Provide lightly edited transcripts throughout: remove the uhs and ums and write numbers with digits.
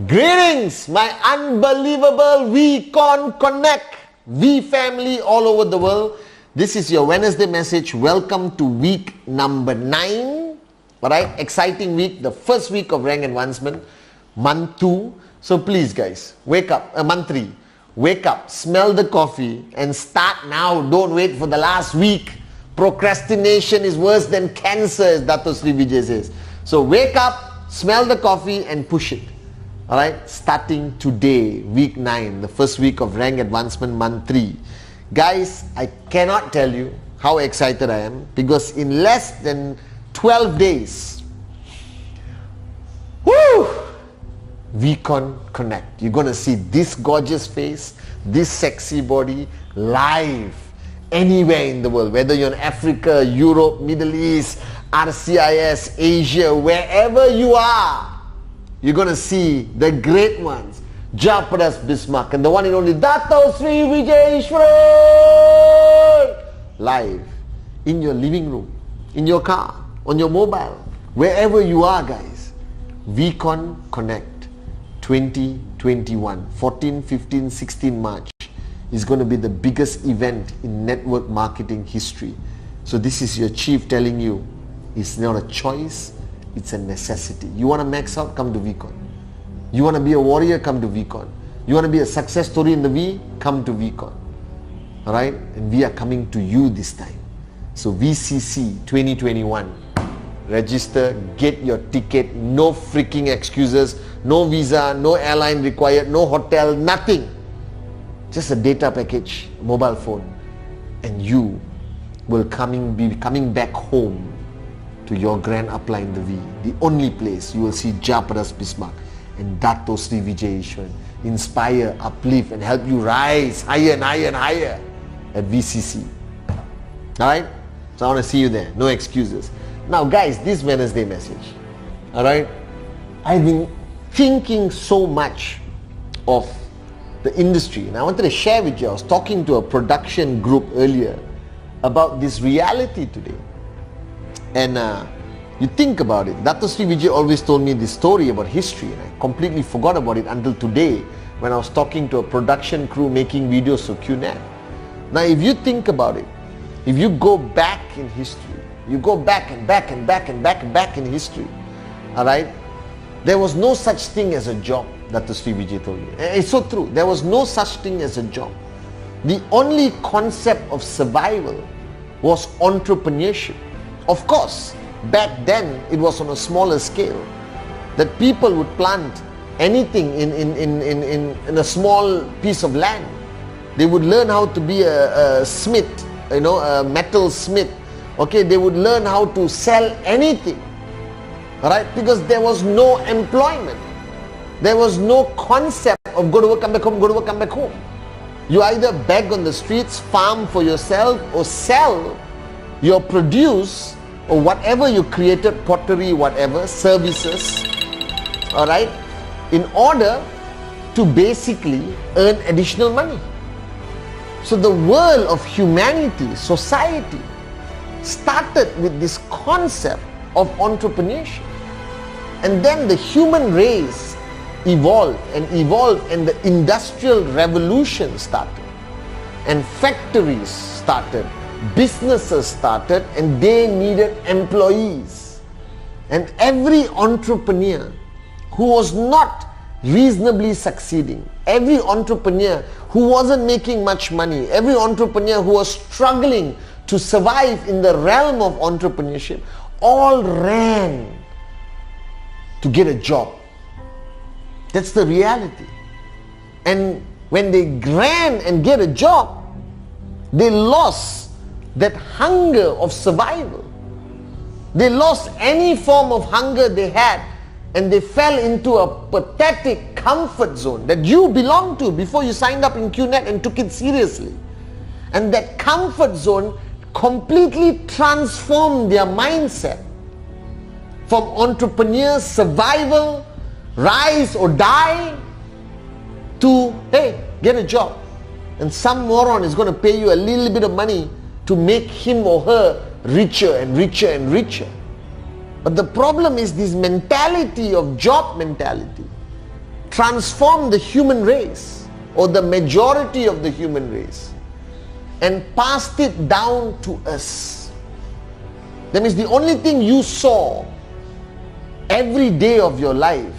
Greetings, my unbelievable VCon Connect, V family all over the world. This is your Wednesday message. Welcome to week number 9. Alright, exciting week, the first week of rank advancement, month 2. So please guys, wake up, month 3. Wake up, smell the coffee and start now. Don't wait for the last week. Procrastination is worse than cancer, as Dato Sri Vijay says. So wake up, smell the coffee and push it. Alright, starting today, week 9, the first week of rank advancement, month 3. Guys, I cannot tell you how excited I am, because in less than 12 days, woo, VCon Connect. You're going to see this gorgeous face, this sexy body live anywhere in the world, whether you're in Africa, Europe, Middle East, RCIS, Asia, wherever you are. You're going to see the great ones, Japadas Bismarck and the one and only Dato Sri Vijay Ishwaran, live in your living room, in your car, on your mobile, wherever you are guys. VCon Connect 2021, 14, 15, 16 March is going to be the biggest event in network marketing history. So this is your chief telling you, it's not a choice, it's a necessity. You want to max out? Come to VCon. You want to be a warrior? Come to VCon. You want to be a success story in the V? Come to VCon. Alright? And we are coming to you this time. So VCC 2021. Register, get your ticket, no freaking excuses, no visa, no airline required, no hotel, nothing. Just a data package, mobile phone. And you will be coming back home to your grand upline in the V, the only place you will see Japadas Bismarck and Dato Sri Vijay Ishwaran inspire, uplift and help you rise higher and higher and higher at VCC. Alright? So I want to see you there. No excuses. Now guys, this Wednesday message. Alright? I've been thinking so much of the industry and I wanted to share with you. I was talking to a production group earlier about this reality today. And you think about it, Dato Sri Vijay always told me this story about history and I completely forgot about it until today when I was talking to a production crew making videos for QNet. Now if you think about it, if you go back in history, you go back and back and back and back and back in history, alright, there was no such thing as a job, Dato Sri Vijay told me. It's so true, there was no such thing as a job. The only concept of survival was entrepreneurship. Of course, back then it was on a smaller scale, that people would plant anything in a small piece of land. They would learn how to be a smith, a metal smith. Okay, they would learn how to sell anything, right? Because there was no employment. There was no concept of go to work, come back home, go to work, come back home. You either beg on the streets, farm for yourself, or sell your produce or whatever you created, pottery, whatever, services, alright, in order to basically earn additional money. So the world of humanity, society, started with this concept of entrepreneurship. And then the human race evolved and the industrial revolution started. And factories started. Businesses started and they needed employees. And every entrepreneur who was not reasonably succeeding, every entrepreneur who wasn't making much money, every entrepreneur who was struggling to survive in the realm of entrepreneurship, all ran to get a job. That's the reality. And when they ran and get a job, they lost that hunger of survival. They lost any form of hunger they had and they fell into a pathetic comfort zone that you belonged to before you signed up in QNet and took it seriously. And that comfort zone completely transformed their mindset from entrepreneur, survival, rise or die, to, hey, get a job. And some moron is going to pay you a little bit of money to make him or her richer and richer and richer. But the problem is this mentality of job mentality transformed the human race, or the majority of the human race, and passed it down to us. That means the only thing you saw every day of your life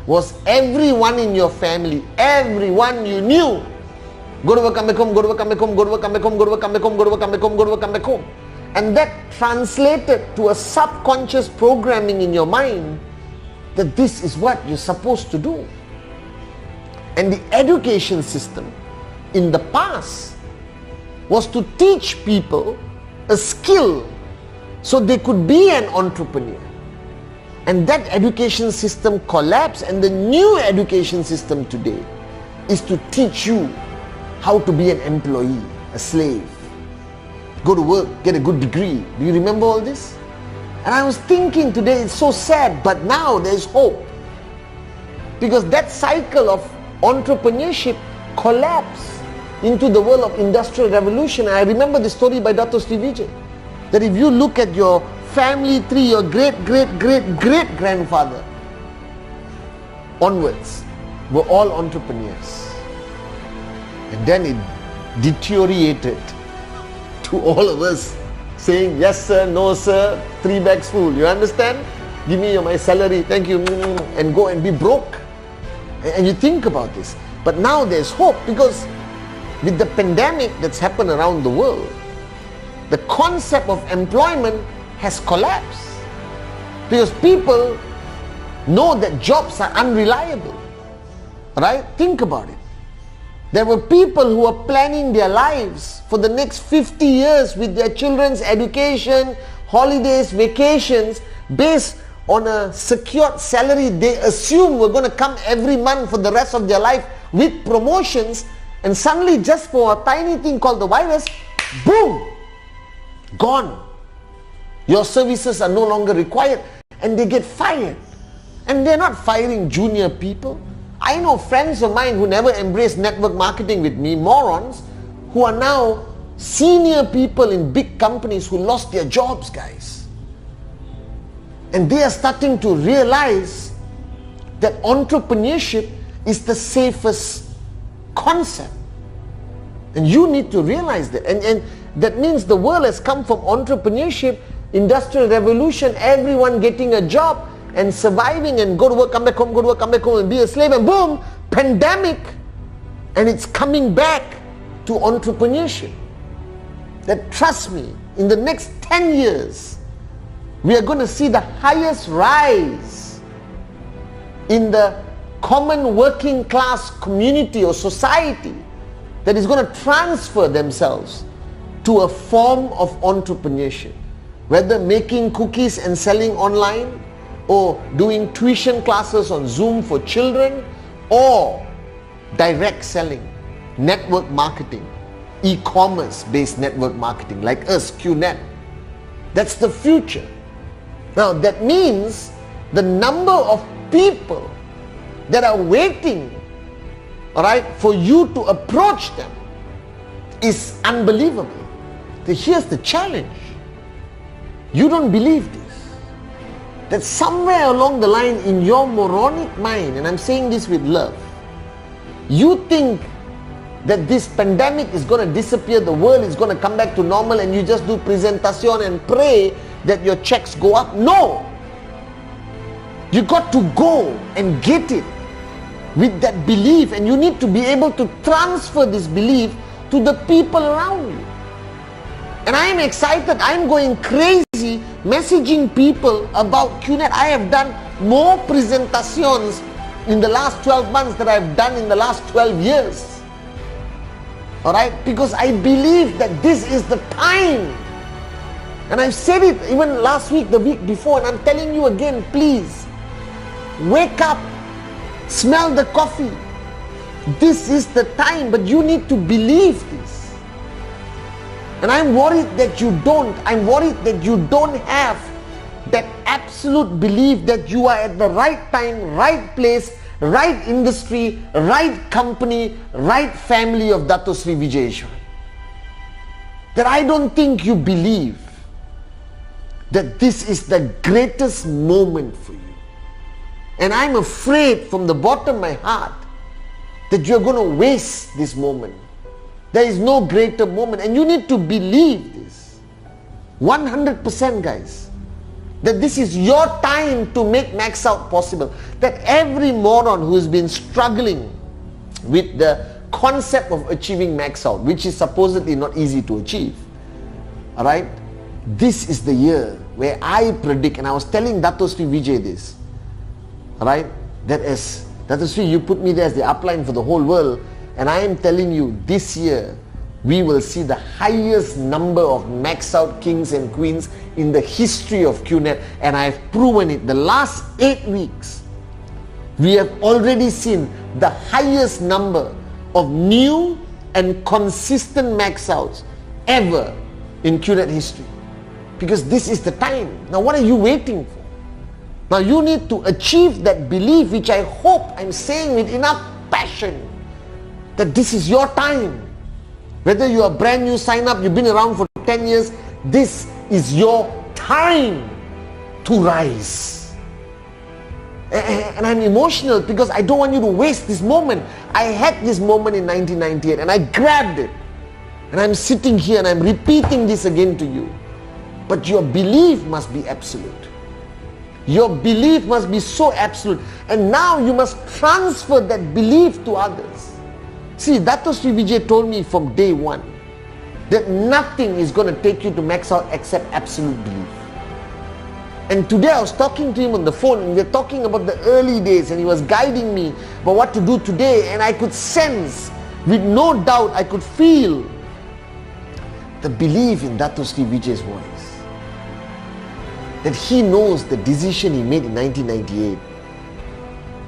was everyone in your family, everyone you knew, go to work, come back home, go to work, come back home, go to work, come back home, go to work, come back home, go to work, come back home, go to work, come back home. And that translated to a subconscious programming in your mind that this is what you're supposed to do. And the education system in the past was to teach people a skill so they could be an entrepreneur. And that education system collapsed, and the new education system today is to teach you how to be an employee, a slave. Go to work, get a good degree. Do you remember all this? And I was thinking today, it's so sad, but now there's hope. Because that cycle of entrepreneurship collapsed into the world of industrial revolution. I remember the story by Dr. Srivijay, that if you look at your family tree, your great-great-great-great-grandfather onwards were all entrepreneurs. And then it deteriorated to all of us saying, yes sir, no sir, 3 bags full. You understand? Give me my salary, thank you, and go and be broke. And you think about this. But now there's hope, because with the pandemic that's happened around the world, the concept of employment has collapsed. Because people know that jobs are unreliable. Right? Think about it. There were people who were planning their lives for the next 50 years with their children's education, holidays, vacations, based on a secured salary they assume were going to come every month for the rest of their life with promotions, and suddenly just for a tiny thing called the virus, boom, gone. Your services are no longer required, and they get fired. And they're not firing junior people. I know friends of mine who never embraced network marketing with me, morons, who are now senior people in big companies who lost their jobs, guys. And they are starting to realize that entrepreneurship is the safest concept. And you need to realize that. And that means the world has come from entrepreneurship, industrial revolution, everyone getting a job and surviving and go to work, come back home, go to work, come back home and be a slave, and boom, pandemic. And it's coming back to entrepreneurship. That, trust me, in the next 10 years, we are going to see the highest rise in the common working class community or society that is going to transfer themselves to a form of entrepreneurship. Whether making cookies and selling online, or doing tuition classes on Zoom for children, or direct selling, network marketing, e-commerce based network marketing like us, QNet. That's the future. Now that means the number of people that are waiting, all right, for you to approach them is unbelievable. So here's the challenge. You don't believe this. That somewhere along the line in your moronic mind, and I'm saying this with love, you think that this pandemic is going to disappear, the world is going to come back to normal, and you just do presentation and pray that your checks go up. No! You got to go and get it with that belief, and you need to be able to transfer this belief to the people around you. And I am excited, I am going crazy messaging people about QNet. I have done more presentations in the last 12 months than I've done in the last 12 years. Alright? Because I believe that this is the time. And I've said it even last week, the week before, and I'm telling you again, please, wake up, smell the coffee. This is the time, but you need to believe this. And I'm worried that you don't. I'm worried that you don't have that absolute belief that you are at the right time, right place, right industry, right company, right family of Dato Sri Vijayeshwaran. That I don't think you believe that this is the greatest moment for you. And I'm afraid from the bottom of my heart that you're going to waste this moment. There is no greater moment, and you need to believe this 100%, guys, that this is your time to make Max Out possible. That every moron who has been struggling with the concept of achieving Max Out, which is supposedly not easy to achieve, all right, this is the year where I predict, and I was telling Dato Sri Vijay this, all right, that as Dato Sri, you put me there as the upline for the whole world, and I am telling you, this year we will see the highest number of Max Out kings and queens in the history of QNet, and I have proven it. The last 8 weeks, we have already seen the highest number of new and consistent Max Outs ever in QNet history. Because this is the time. Now what are you waiting for? Now you need to achieve that belief, which I hope I'm saying with enough passion, that this is your time. Whether you are brand new sign up, you've been around for 10 years, this is your time to rise. And I'm emotional because I don't want you to waste this moment. I had this moment in 1998 and I grabbed it. And I'm sitting here and I'm repeating this again to you. But your belief must be absolute. Your belief must be so absolute. And now you must transfer that belief to others. See, Dato Sri Vijay told me from day one that nothing is going to take you to Max Out except absolute belief. And today I was talking to him on the phone, and we were talking about the early days, and he was guiding me about what to do today, and I could sense, with no doubt, I could feel the belief in Dato Sri Vijay's voice. That he knows the decision he made in 1998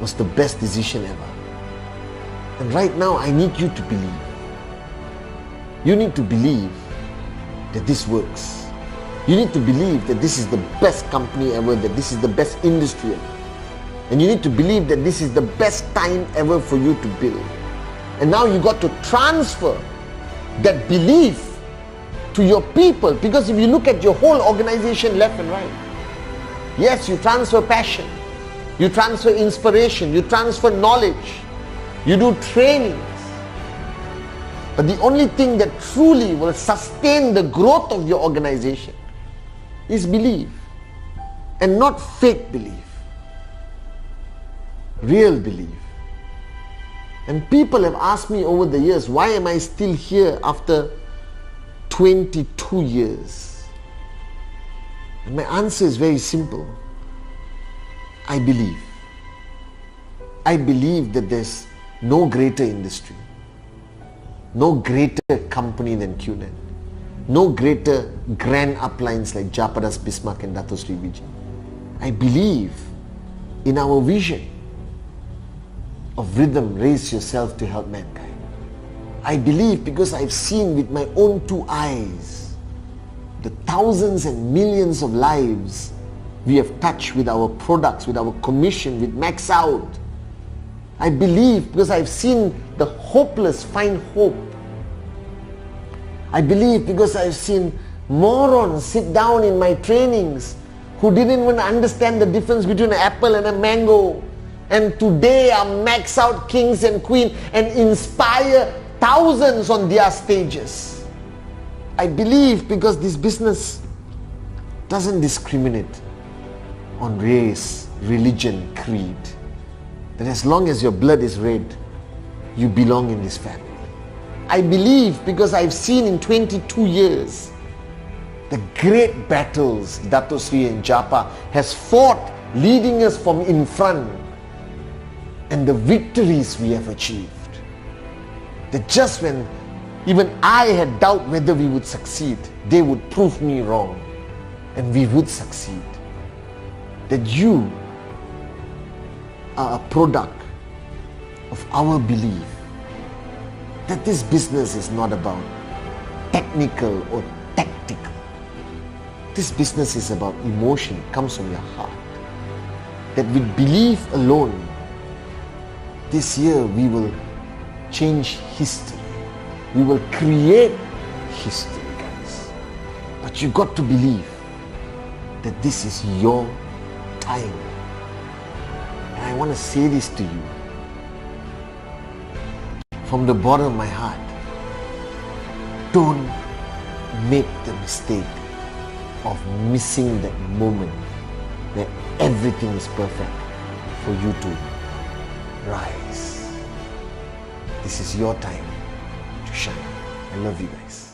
was the best decision ever. And right now I need you to believe. You need to believe that this works. You need to believe that this is the best company ever, that this is the best industry ever. And you need to believe that this is the best time ever for you to build. And now you got to transfer that belief to your people, because if you look at your whole organization left and right, yes, you transfer passion, you transfer inspiration, you transfer knowledge, you do trainings, but the only thing that truly will sustain the growth of your organization is belief, and not fake belief, real belief. And people have asked me over the years, why am I still here after 22 years? And my answer is very simple. I believe. I believe that there's no greater industry, no greater company than QNet, no greater grand uplines like Japadas Bismarck and Dato Sri Vijay. I believe in our vision of rhythm, raise yourself to help mankind. I believe because I've seen with my own two eyes the thousands and millions of lives we have touched with our products, with our commission, with Max Out. I believe because I've seen the hopeless find hope. I believe because I've seen morons sit down in my trainings who didn't even understand the difference between an apple and a mango, and today are Max Out kings and queens and inspire thousands on their stages. I believe because this business doesn't discriminate on race, religion, creed. That as long as your blood is red, you belong in this family. I believe because I've seen in 22 years the great battles Dato Sri and Japa has fought, leading us from in front, and the victories we have achieved. That just when even I had doubt whether we would succeed, they would prove me wrong and we would succeed. That you are a product of our belief that this business is not about technical or tactical. This business is about emotion, it comes from your heart. That with belief alone, this year we will change history. We will create history, guys. But you got to believe that this is your time. And I want to say this to you from the bottom of my heart. Don't make the mistake of missing that moment where everything is perfect for you to rise. This is your time to shine. I love you guys.